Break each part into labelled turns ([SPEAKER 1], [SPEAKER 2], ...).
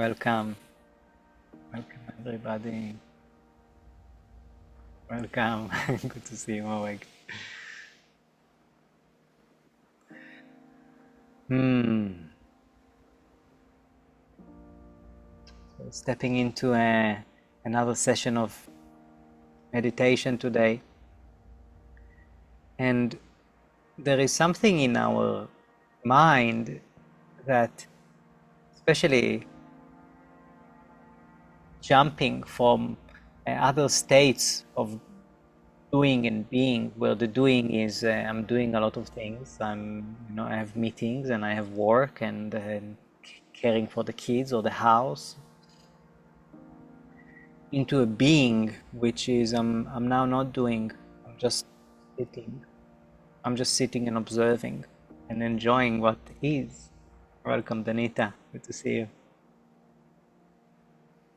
[SPEAKER 1] Welcome. Welcome, everybody. Welcome. Good to see you, Aweg. So stepping into another session of meditation today. And there is something in our mind that, especially jumping from other states of doing and being, where the doing is I'm doing a lot of things. I have meetings and I have work and caring for the kids or the house, into a being which is I'm now not doing. I'm just sitting. I'm just sitting and observing and enjoying what is. Welcome, Danita. Good to see you.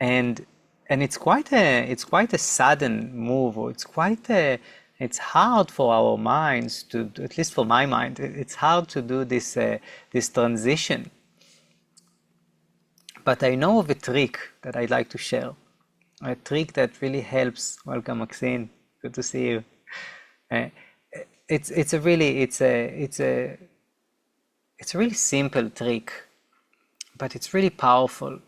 [SPEAKER 1] And it's quite a sudden move, or it's hard for our minds to, at least for my mind, it's hard to do this transition. But I know of a trick that I'd like to share, a trick that really helps. Welcome, Maxine. Good to see you. It's a really simple trick, but it's really powerful.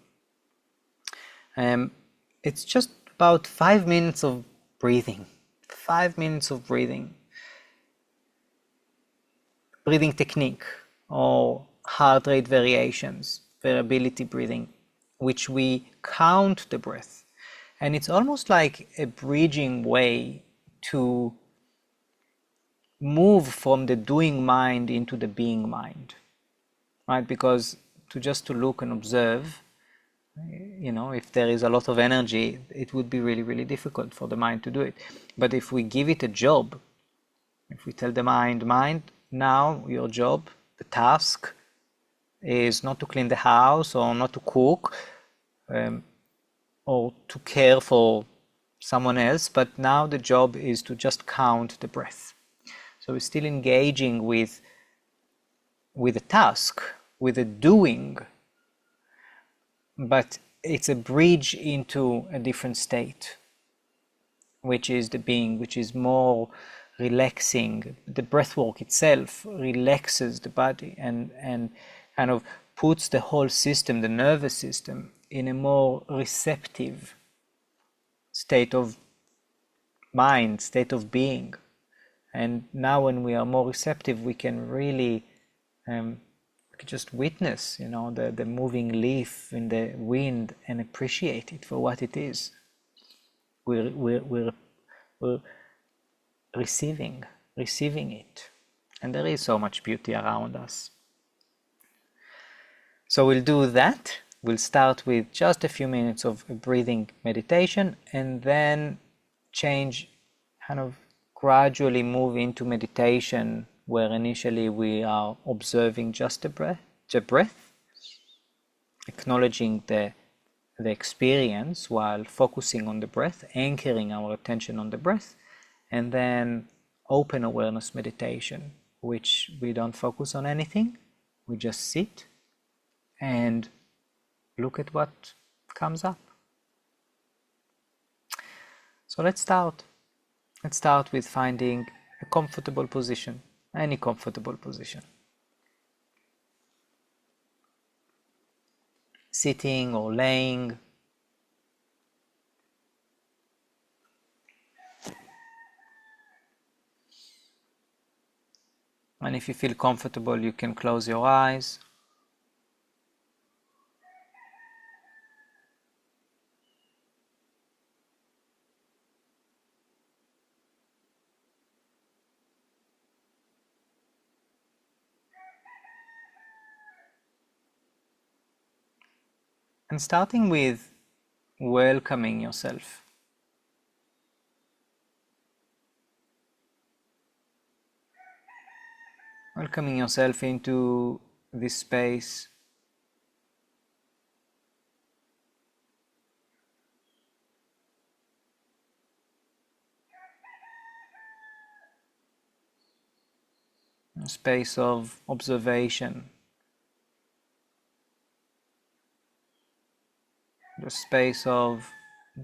[SPEAKER 1] It's just about 5 minutes of breathing. 5 minutes of breathing technique, or heart rate variations, variability breathing, which we count the breath. And it's almost like a bridging way to move from the doing mind into the being mind, right? Because to look and observe, if there is a lot of energy, it would be really, really difficult for the mind to do it. But if we give it a job, if we tell the mind, now your job, the task, is not to clean the house or not to cook or to care for someone else, but now the job is to just count the breath. So we're still engaging with a task, with a doing, but it's a bridge into a different state, which is the being, which is more relaxing. The breathwork itself relaxes the body and kind of puts the whole system, the nervous system, in a more receptive state of mind, state of being. And now when we are more receptive, we can really just witness, the moving leaf in the wind and appreciate it for what it is. We're receiving it, and there is so much beauty around us. So we'll do that. We'll start with just a few minutes of a breathing meditation, and then change, kind of gradually move into meditation, where initially we are observing just the breath, acknowledging the experience while focusing on the breath, anchoring our attention on the breath, and then open awareness meditation, which we don't focus on anything, we just sit and look at what comes up. So let's start. Let's start with finding a comfortable position, any comfortable position. Sitting or laying. And if you feel comfortable, you can close your eyes. And starting with welcoming yourself. Welcoming yourself into this space. A space of observation. the space of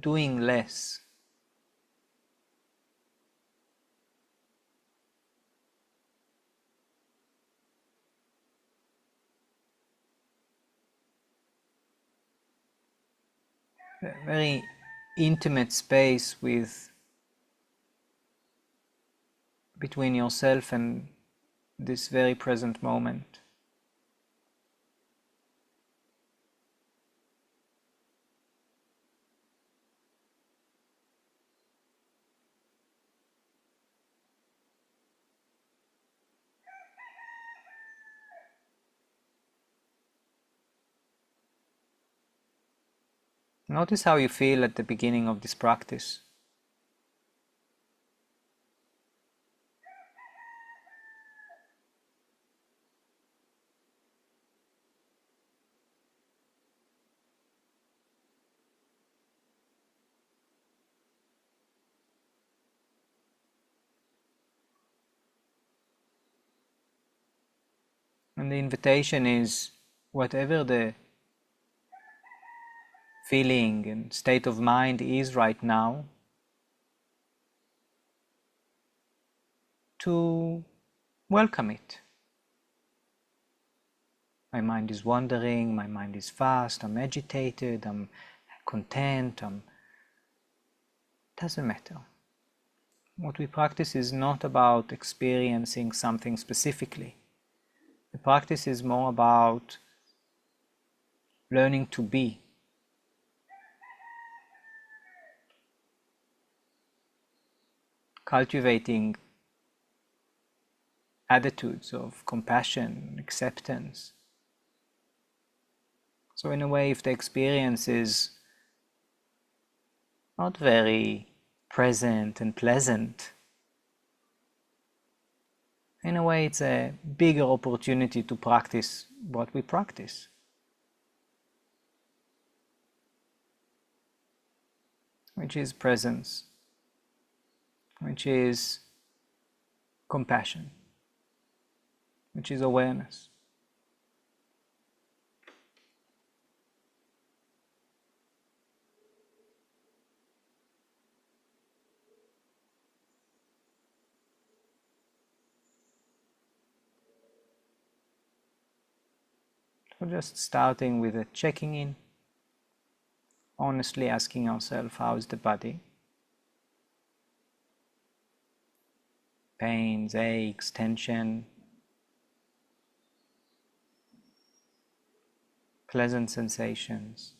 [SPEAKER 1] doing less. A very intimate space between yourself and this very present moment. Notice how you feel at the beginning of this practice. And the invitation is, whatever the feeling and state of mind is right now, to welcome it. My mind is wandering, my mind is fast, I'm agitated, I'm content, doesn't matter. What we practice is not about experiencing something specifically. The practice is more about learning to be. Cultivating attitudes of compassion, acceptance. So in a way, if the experience is not very present and pleasant, in a way it's a bigger opportunity to practice what we practice. Which is presence, which is compassion, which is awareness. So just starting with a checking in, honestly asking ourselves, how is the body? Pains, aches, tension, pleasant sensations.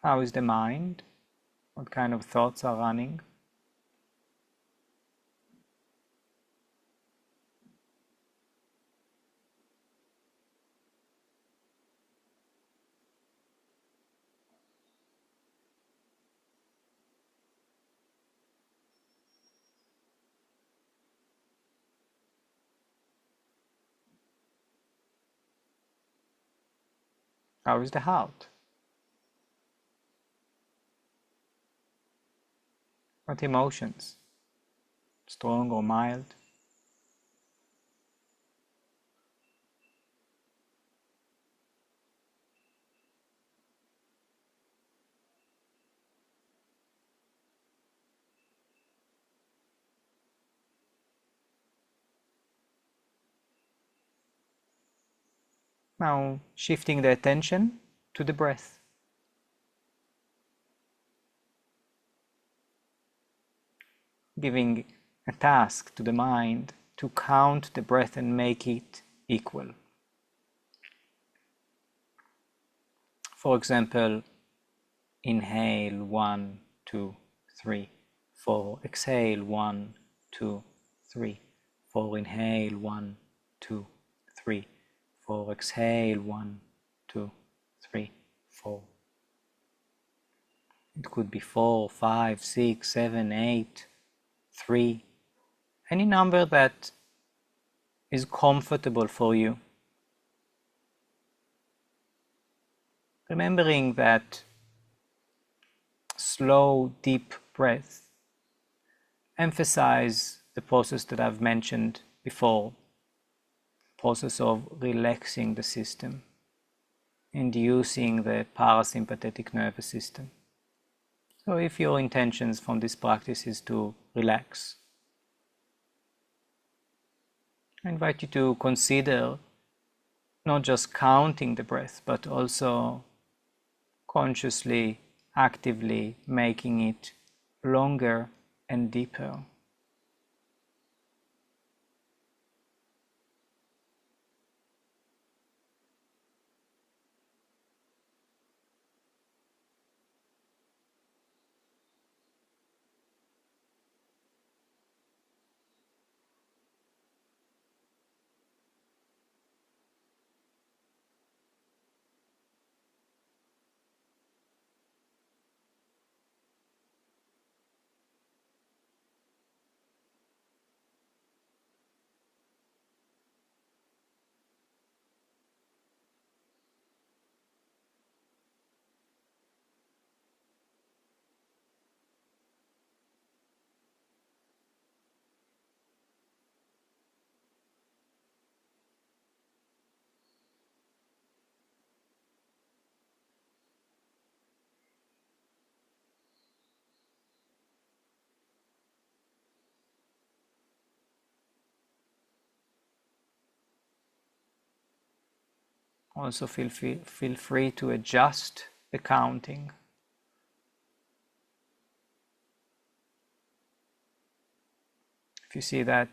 [SPEAKER 1] How is the mind? What kind of thoughts are running? How is the heart? What emotions? Strong or mild? Now shifting the attention to the breath. Giving a task to the mind to count the breath and make it equal. For example, inhale 1, 2, 3, 4. Exhale 1, 2, 3, 4. Inhale 1, 2, 3, 4. Exhale 1, 2, 3, 4. It could be 4, 5, 6, 7, 8, 3. Any number that is comfortable for you. Remembering that slow, deep breath, emphasize the process that I've mentioned before, process of relaxing the system, inducing the parasympathetic nervous system. So if your intentions from this practice is to relax, I invite you to consider not just counting the breath, but also consciously, actively making it longer and deeper. Also feel free to adjust the counting. If you see that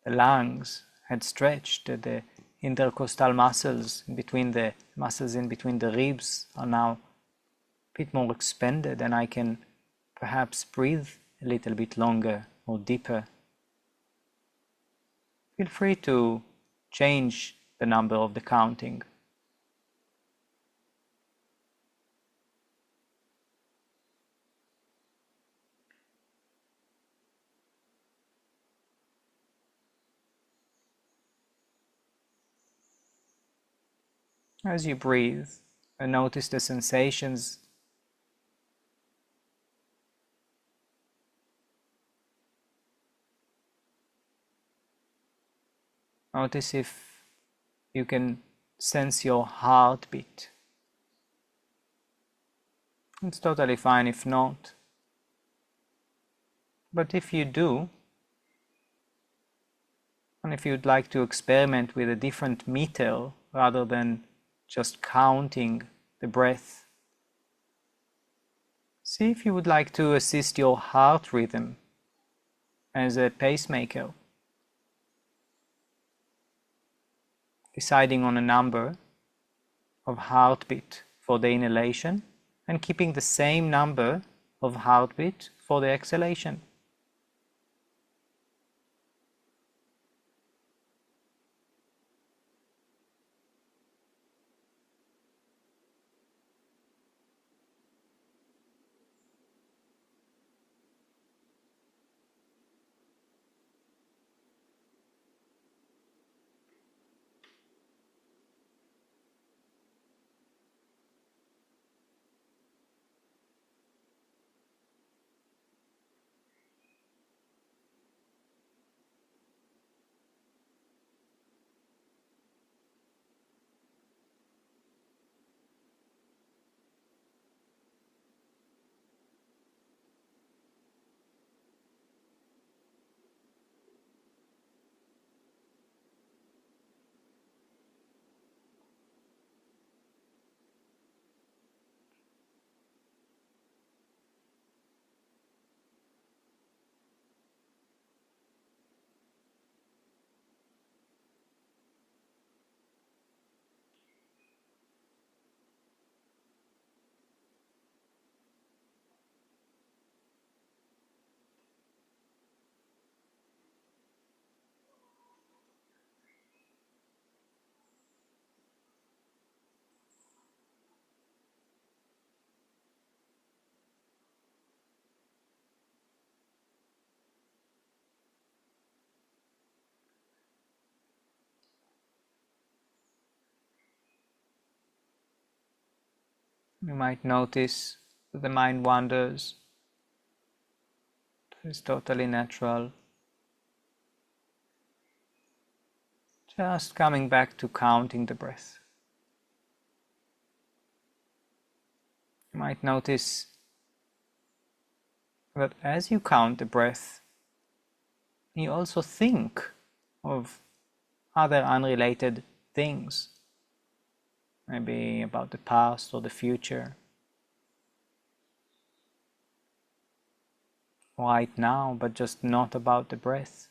[SPEAKER 1] the lungs had stretched, the intercostal muscles between the muscles in between the ribs are now a bit more expanded, and I can perhaps breathe a little bit longer or deeper. Feel free to change the number of the counting. As you breathe, and notice the sensations Notice if you can sense your heartbeat. It's totally fine if not. But if you do, and if you'd like to experiment with a different meter rather than just counting the breath, see if you would like to assist your heart rhythm as a pacemaker, deciding on a number of heartbeat for the inhalation and keeping the same number of heartbeat for the exhalation. You might notice The mind wanders. It's totally natural. Just coming back to counting the breath. You might notice that as you count the breath, you also think of other unrelated things, maybe about the past or the future. Right now, but just not about the breath.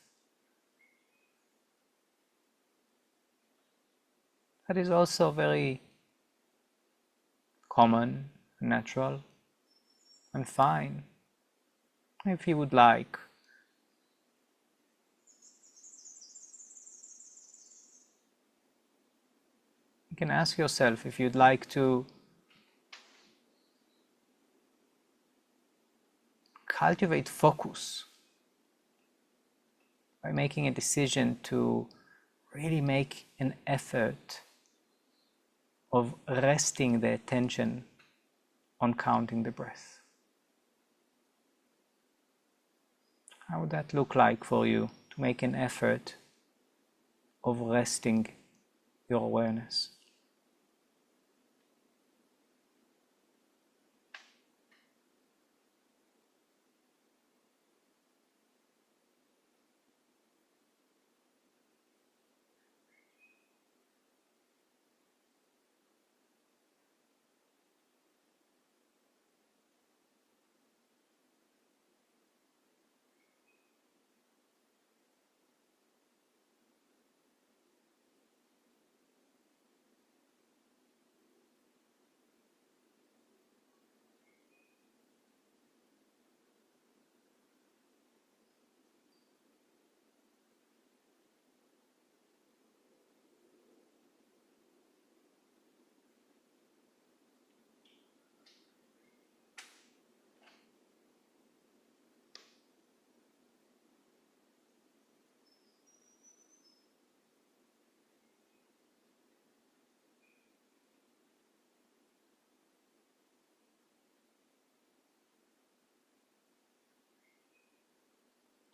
[SPEAKER 1] That is also very common, natural, and fine. If you would like, you can ask yourself if you'd like to cultivate focus by making a decision to really make an effort of resting the attention on counting the breath. How would that look like for you to make an effort of resting your awareness?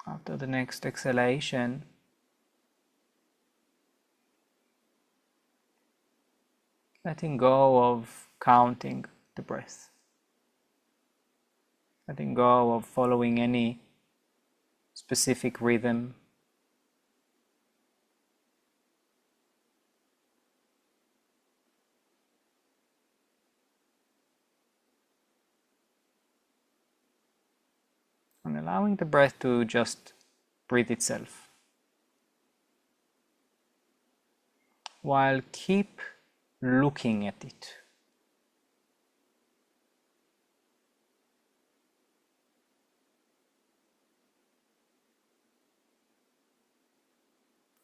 [SPEAKER 1] After the next exhalation, letting go of counting the breath, letting go of following any specific rhythm, and allowing the breath to just breathe itself, while keep looking at it.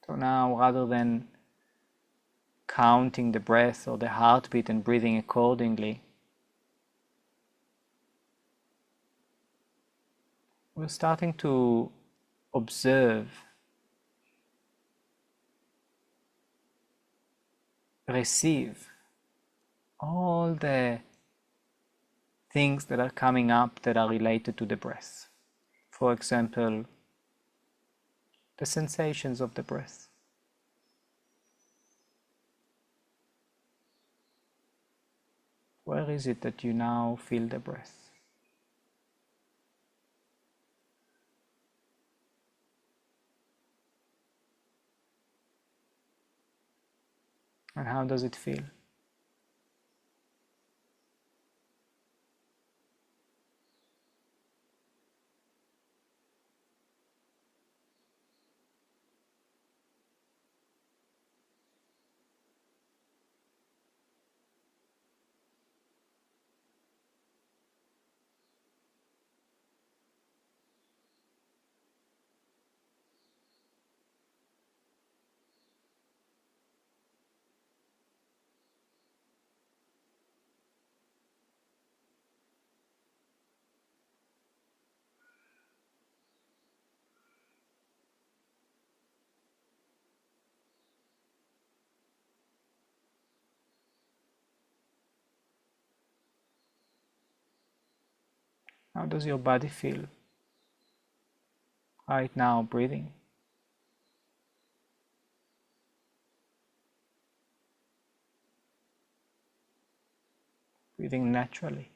[SPEAKER 1] So now, rather than counting the breath or the heartbeat and breathing accordingly, we're starting to observe, receive all the things that are coming up that are related to the breath. For example, the sensations of the breath. Where is it that you now feel the breath? And how does it feel? How does your body feel right now, breathing? Breathing naturally.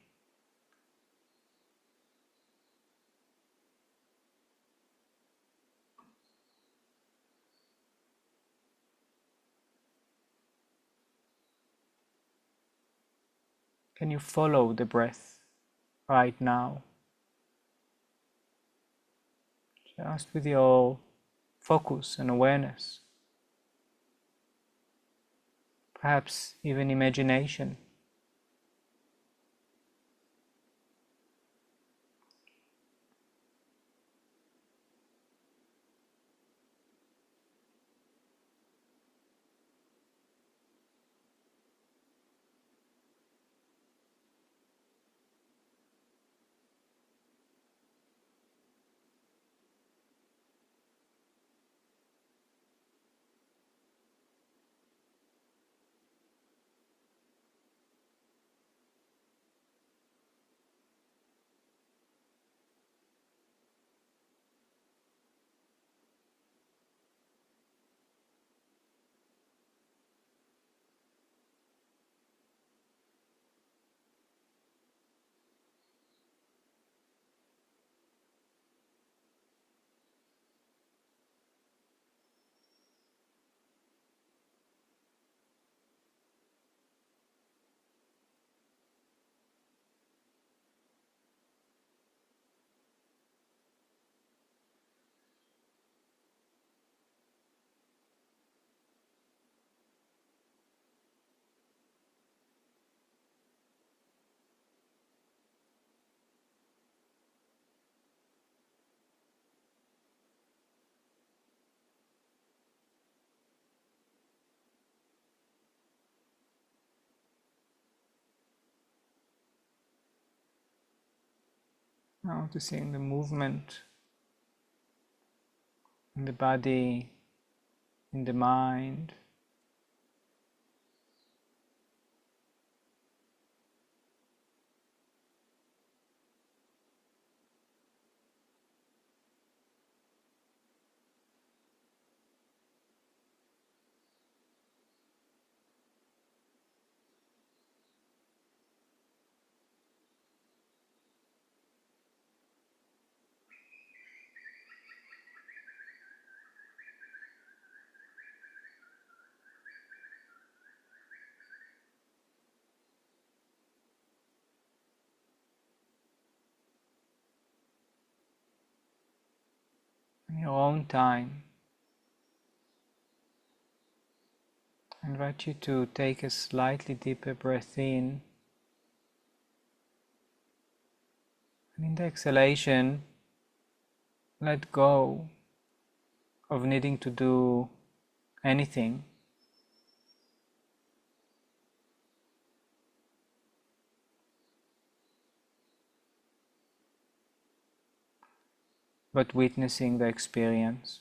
[SPEAKER 1] Can you follow the breath right now? Just with your focus and awareness. Perhaps even imagination. Noticing the movement in the body, in the mind. In your own time, I invite you to take a slightly deeper breath in, and in the exhalation, let go of needing to do anything, but witnessing the experience.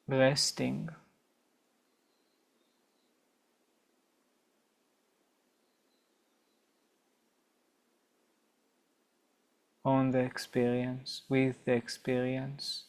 [SPEAKER 1] Resting on the experience, with the experience.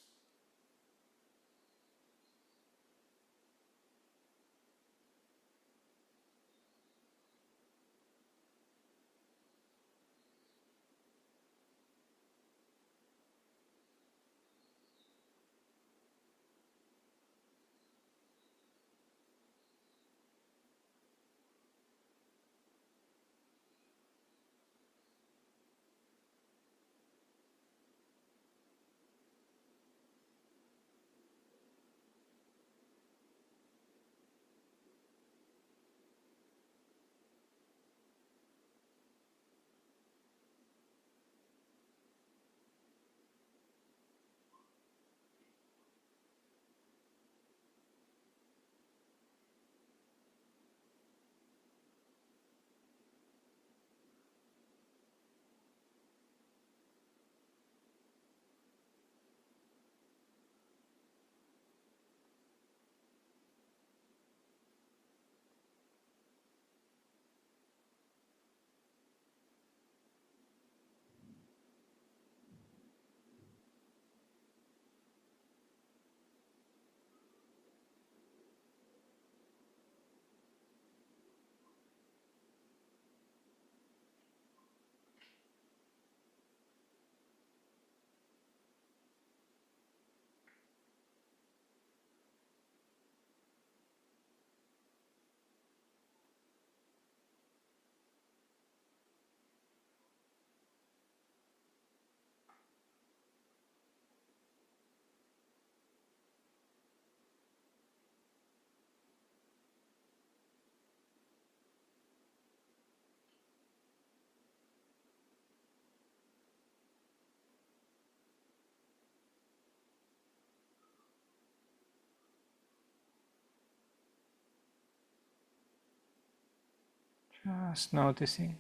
[SPEAKER 1] Just noticing.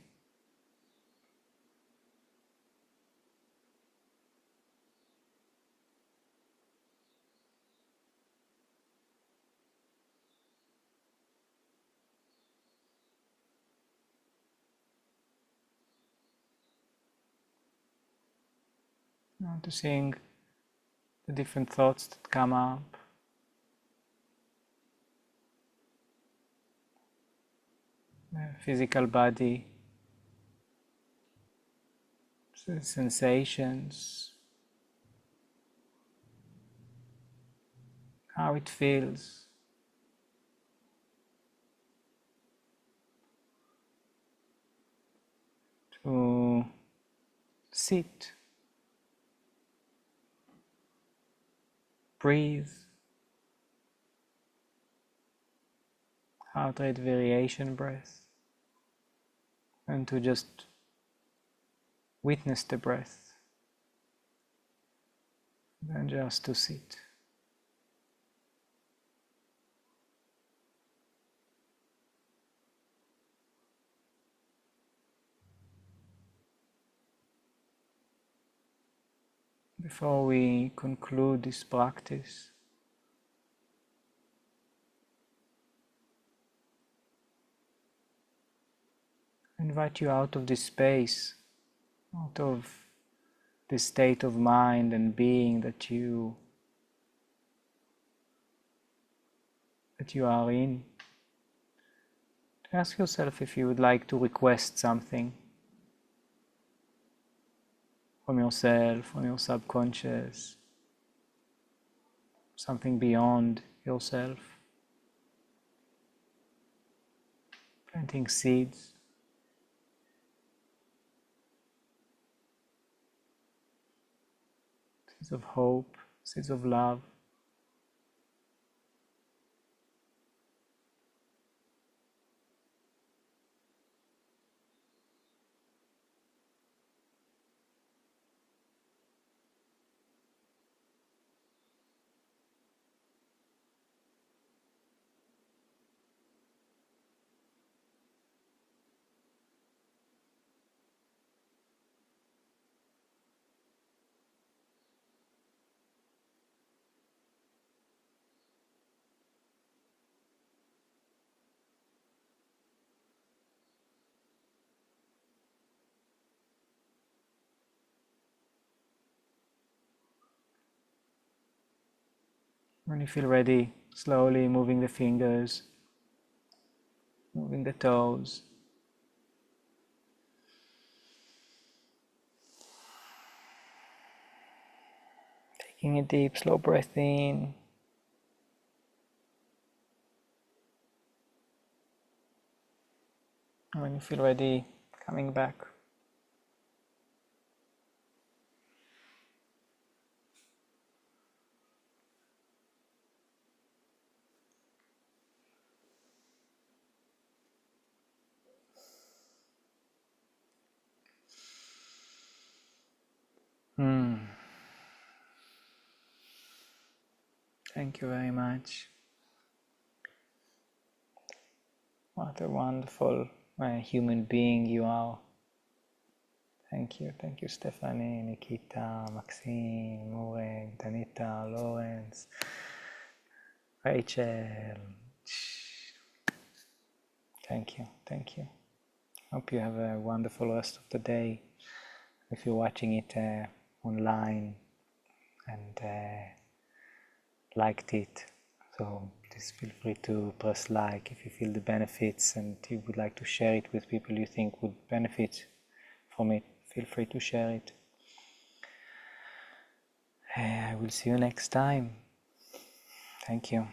[SPEAKER 1] Noticing the different thoughts that come up. The physical body, the sensations, how it feels. To sit, breathe, heart rate variation breath, and to just witness the breath, and just to sit. Before we conclude this practice, I invite you out of this space, out of this state of mind and being that you are in, to ask yourself if you would like to request something from yourself, from your subconscious, something beyond yourself, planting seeds. Seeds of hope, seeds of love. When you feel ready, slowly moving the fingers, moving the toes. Taking a deep, slow breath in. And when you feel ready, coming back. Thank you very much. What a wonderful human being you are. Thank you Stephanie, Nikita, Maxine, Maureen, Danita, Lawrence, Rachel. Thank you. Hope you have a wonderful rest of the day. If you're watching it online and liked it, so please feel free to press like if you feel the benefits and you would like to share it with people you think would benefit from it. Feel free to share it. I will see you next time. Thank you.